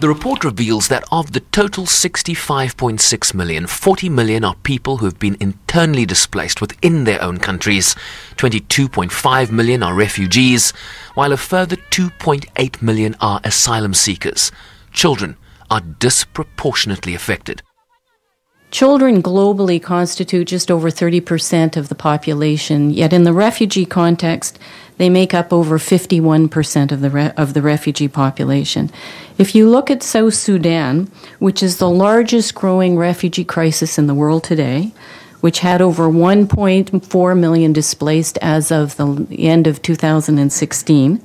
The report reveals that of the total 65.6 million, 40 million are people who have been internally displaced within their own countries. 22.5 million are refugees, while a further 2.8 million are asylum seekers. Children are disproportionately affected. Children globally constitute just over 30% of the population, yet in the refugee context, they make up over 51% of the refugee population. If you look at South Sudan, which is the largest growing refugee crisis in the world today, which had over 1.4 million displaced as of the end of 2016,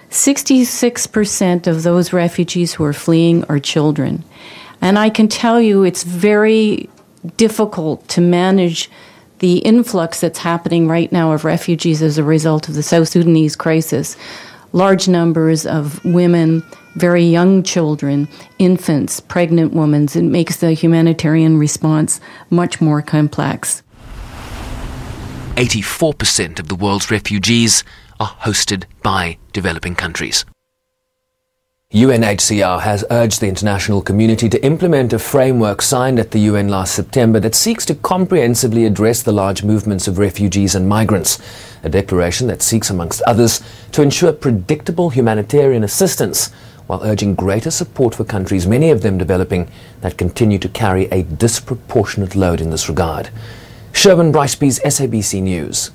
66% of those refugees who are fleeing are children. And I can tell you it's very difficult to manage the influx that's happening right now of refugees as a result of the South Sudanese crisis. Large numbers of women, very young children, infants, pregnant women. It makes the humanitarian response much more complex. 84% of the world's refugees are hosted by developing countries. UNHCR has urged the international community to implement a framework signed at the UN last September that seeks to comprehensively address the large movements of refugees and migrants. A declaration that seeks, amongst others, to ensure predictable humanitarian assistance while urging greater support for countries, many of them developing, that continue to carry a disproportionate load in this regard. Sherwin Bryceby's SABC News.